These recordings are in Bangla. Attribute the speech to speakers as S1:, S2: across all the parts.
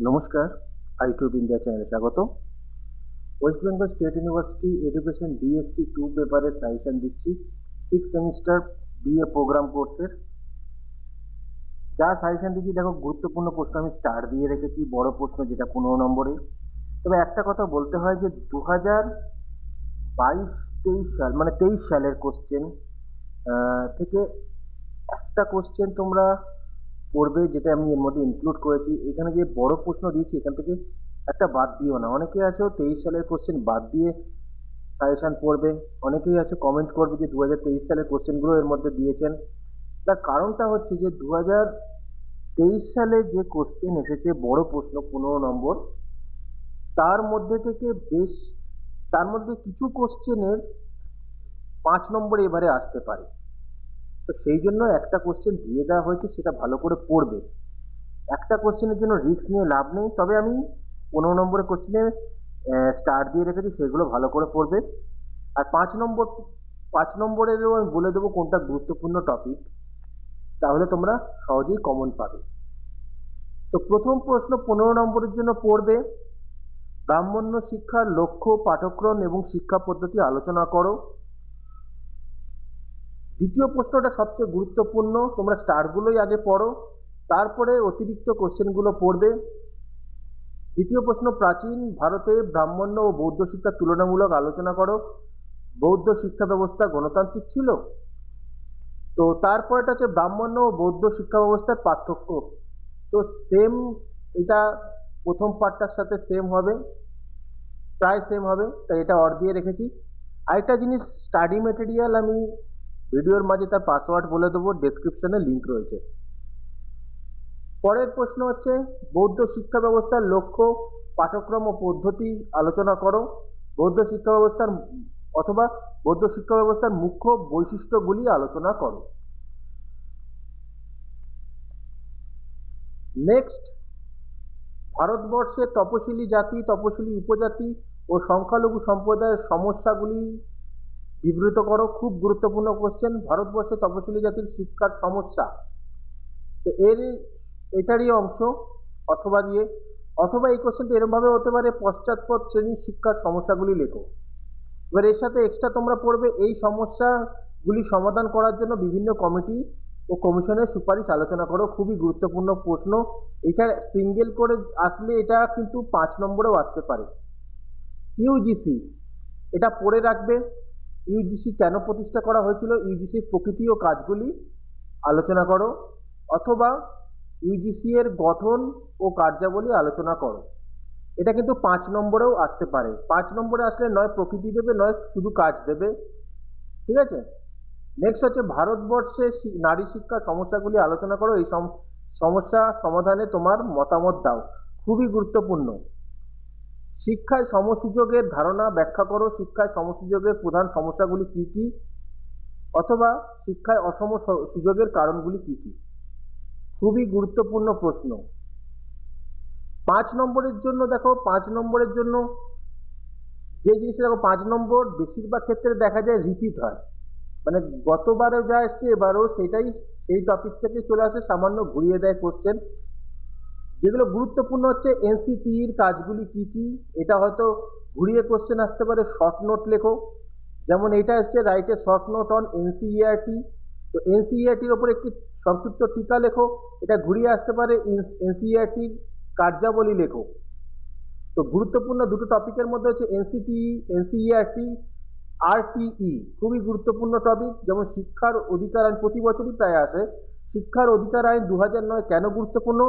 S1: নমস্কার, আইটিউব ইন্ডিয়া চ্যানেলে স্বাগত। West Bengal state university education DSC 2 পেপারের সাজেশন দিচ্ছি 6 সেমিস্টার বিএ প্রোগ্রাম কোর্সের। যা সাজেশন দিচ্ছি দেখো, গুরুত্বপূর্ণ প্রশ্ন আমি স্টার দিয়ে রেখেছি, বড় প্রশ্ন যেটা 15 নম্বরে। তবে একটা কথা বলতে হয় যে 2022-23 সাল মানে 23 সালের কোশ্চেন থেকে একটা কোশ্চেন তোমরা পড়বে, যেটা আমি এর মধ্যে ইনক্লুড করেছি। এখানে যে বড় প্রশ্ন দিয়েছি এখান থেকে একটা বাদ দিও না। অনেকে আছো 23 সালের কোশ্চেন বাদ দিয়ে সাজেশন পড়বে, অনেকেই আছে কমেন্ট করবে যে 2023 সালের কোশ্চেনগুলো এর মধ্যে দিয়েছেন। তার কারণটা হচ্ছে যে 2023 সালে যে কোশ্চেন এসেছে বড় প্রশ্ন 15 নম্বর, তার মধ্যে থেকে তার মধ্যে কিছু কোশ্চেনের 5 নম্বর এবারে আসতে পারে। তো সেই জন্য একটা কোশ্চেন দিয়ে দেওয়া হয়েছে, সেটা ভালো করে পড়বে। একটা কোশ্চেনের জন্য রিস্ক নিয়ে লাভ নেই। তবে আমি 15 নম্বরের কোশ্চেনে স্টার দিয়ে রেখেছি, সেগুলো ভালো করে পড়বে। আর 5 নম্বরেরও আমি বলে দেবো কোনটা গুরুত্বপূর্ণ টপিক, তাহলে তোমরা সহজেই কমন পাবে। তো প্রথম প্রশ্ন 15 নম্বরের জন্য পড়বে, ব্রাহ্মণ্য শিক্ষার লক্ষ্য, পাঠ্যক্রম এবং শিক্ষা পদ্ধতি আলোচনা করো। দ্বিতীয় প্রশ্নটা সবচেয়ে গুরুত্বপূর্ণ, তোমরা স্টারগুলোই আগে পড়ো, তারপরে অতিরিক্ত কোশ্চেনগুলো পড়বে। দ্বিতীয় প্রশ্ন, প্রাচীন ভারতে ব্রাহ্মণ্য ও বৌদ্ধ শিক্ষার তুলনামূলক আলোচনা করো। বৌদ্ধ শিক্ষা ব্যবস্থা গণতান্ত্রিক ছিল? তো তারপরটা হচ্ছে ব্রাহ্মণ্য ও বৌদ্ধ শিক্ষা ব্যবস্থার পার্থক্য। তো সেম, এটা প্রথম পার্টটার সাথে সেম হবে, প্রায় সেম হবে, তাই এটা অর দিয়ে রেখেছি। আরেকটা জিনিস, স্টাডি মেটেরিয়াল আমি ভিডিওর মাঝে তার পাসওয়ার্ড বলে দেবো, ডেসক্রিপশনে লিঙ্ক রয়েছে। পরের প্রশ্ন হচ্ছে, বৌদ্ধ শিক্ষা ব্যবস্থার লক্ষ্য, পাঠ্যক্রম ও পদ্ধতি আলোচনা করো। বৌদ্ধ শিক্ষা ব্যবস্থার অথবা বৌদ্ধ শিক্ষা ব্যবস্থার মুখ্য বৈশিষ্ট্যগুলি আলোচনা করো। নেক্সট, ভারতবর্ষে তপশিলি জাতি, তপশিলি উপজাতি ও সংখ্যালঘু সম্প্রদায়ের সমস্যাগুলি বিবৃত করো। খুব গুরুত্বপূর্ণ কোশ্চেন, ভারতবর্ষে তপশিলি জাতির শিক্ষার সমস্যা। তো এটারই অংশ অথবা এই কোশ্চেনটা এরকমভাবে হতে পারে, পশ্চাৎপদ শ্রেণীর শিক্ষার সমস্যাগুলি লেখো। এবার এর সাথে এক্সট্রা তোমরা পড়বে, এই সমস্যাগুলি সমাধান করার জন্য বিভিন্ন কমিটি ও কমিশনের সুপারিশ আলোচনা করো। খুবই গুরুত্বপূর্ণ প্রশ্ন। এটা সিঙ্গেল করে আসলে এটা কিন্তু 5 নম্বরেও আসতে পারে। ইউজিসি, এটা পড়ে রাখবে। ইউজিসি কেন প্রতিষ্ঠা করা হয়েছিল, ইউজিসির প্রকৃতি ও কাজগুলি আলোচনা করো। অথবা ইউজিসি এর গঠন ও কার্যাবলী আলোচনা করো। এটা কিন্তু 5 নম্বরেও আসতে পারে। 5 নম্বরে আসলে নয় প্রকৃতি দেবে, নয় শুধু কাজ দেবে। ঠিক আছে। নেক্সট হচ্ছে, ভারতবর্ষে নারী শিক্ষার সমস্যাগুলি আলোচনা করো। এই সমস্যা সমাধানে তোমার মতামত দাও। খুবই গুরুত্বপূর্ণ। শিক্ষায় সমসুযোগের ধারণা ব্যাখ্যা করো। শিক্ষায় সমসুযোগের প্রধান সমস্যাগুলি কি কি, অথবা শিক্ষায় অসম সুযোগের কারণগুলি কি কি। খুবই গুরুত্বপূর্ণ প্রশ্ন। 5 নম্বরের জন্য দেখো, 5 নম্বরের জন্য যে জিনিসটা দেখো, 5 নম্বর বেশিরভাগ ক্ষেত্রে দেখা যায় রিপিট হয়, মানে গতবারও যা এসছে এবারও সেই টপিক থেকে চলে আসে, সামান্য ঘুরিয়ে দেয় কোশ্চেন। যেগুলো গুরুত্বপূর্ণ হচ্ছে এনসিটির কাজগুলি কি কি, এটা হয়তো ঘুরিয়ে কোশ্চেন আসতে পারে। শর্ট নোট লেখো, যেমন এটা এসছে, write a short note on NCERT. তো এনসিইআরটির ওপর একটি সংক্ষিপ্ত টিকা লেখো, এটা ঘুরিয়ে আসতে পারে। এনসিইআরটির কার্যাবলী লেখো। তো গুরুত্বপূর্ণ দুটো টপিকের মধ্যে হচ্ছে এনসিইআরটি, আরটিই খুবই গুরুত্বপূর্ণ টপিক। যেমন শিক্ষার অধিকার আইন প্রতি বছরই প্রায় আসে। শিক্ষার অধিকার আইন 2009 কেন গুরুত্বপূর্ণ,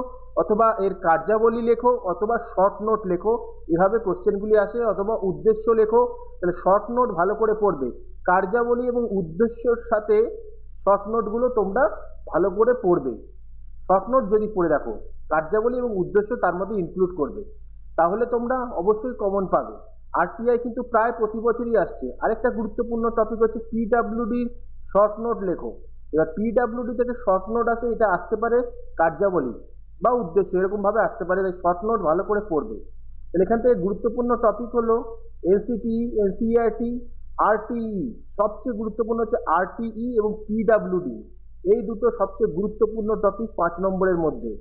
S1: অথবা এর কার্যাবলী লেখো, অথবা শর্ট নোট লেখো, এভাবে কোশ্চেনগুলি আসে। অথবা উদ্দেশ্য লেখো। তাহলে শর্ট নোট ভালো করে পড়বে, কার্যাবলী এবং উদ্দেশ্যর সাথে শর্ট নোটগুলো তোমরা ভালো করে পড়বে। শর্ট নোট যদি পড়ে রাখো, কার্যাবলী এবং উদ্দেশ্য তার মধ্যে ইনক্লুড করবে, তাহলে তোমরা অবশ্যই কমন পাবে। আরটিআই কিন্তু প্রায় প্রতি বছরই আসছে। আরেকটা গুরুত্বপূর্ণ টপিক হচ্ছে পিডাব্লিউডির শর্ট নোট লেখো। এবার পিডাব্লিউডি থেকে শর্ট নোট আসে, এটা আসতে পারে কার্যাবলী বা উদ্দেশ্য, এরকম ভাবে আসতে পারে। তাই শর্ট নোট ভালো করে পড়বে। তাহলে এখান থেকে গুরুত্বপূর্ণ টপিক হলো এনসিটিই, এনসিইআরটি, আরটিই। সবচেয়ে গুরুত্বপূর্ণ হচ্ছে আরটিই এবং পিডাব্লিউডি, এই দুটো সবচেয়ে গুরুত্বপূর্ণ টপিক 5 নম্বরের মধ্যে।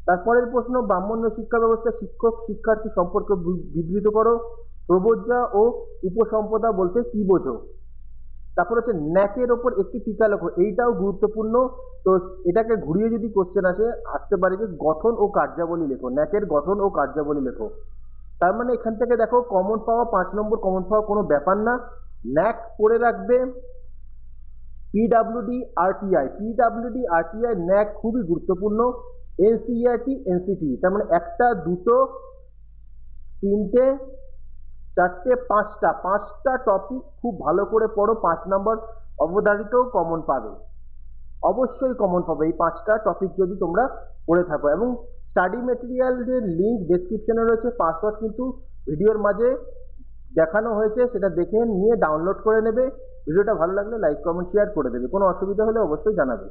S1: তারপরের প্রশ্ন, ব্রাহ্মণ্য শিক্ষা ব্যবস্থা শিক্ষক শিক্ষার্থী সম্পর্কে বিবৃত করো। প্রবজ্জা ও উপসম্পদা বলতে কি বোঝো? তারপর হচ্ছে ন্যাকের ওপর একটি টিকা লেখো, এইটাও গুরুত্বপূর্ণ। তো এটাকে ঘুরিয়ে যদি কোশ্চেন আসতে পারে যে গঠন ও কার্যাবলী লেখো, ন্যাকের গঠন ও কার্যাবলী লেখো। তার মানে এখান থেকে দেখো কমন পাওয়া 5 নম্বর কমন পাওয়া কোনো ব্যাপার না। ন্যাক পড়ে রাখবে, পিডাব্লিউডি আরটিআই, পিডাব্লিউডি আরটিআই ন্যাক খুবই গুরুত্বপূর্ণ। এনসিইআরটি এনসিটি, তার মানে একটা দুটো তিনটে চারটে পাঁচটা টপিক খুব ভালো করে পড়ো। 5 নম্বর অবধারিত কমন পাবে, অবশ্যই কমন পাবে এই 5টা টপিক যদি তোমরা পড়ে থাকো। এবং স্টাডি মেটেরিয়ালের লিঙ্ক ডেসক্রিপশনে রয়েছে, পাসওয়ার্ড কিন্তু ভিডিওর মাঝে দেখানো হয়েছে, সেটা দেখে নিয়ে ডাউনলোড করে নেবে। ভিডিওটা ভালো লাগলে লাইক কমেন্ট শেয়ার করে দেবে, কোনো অসুবিধা হলে অবশ্যই জানাবে।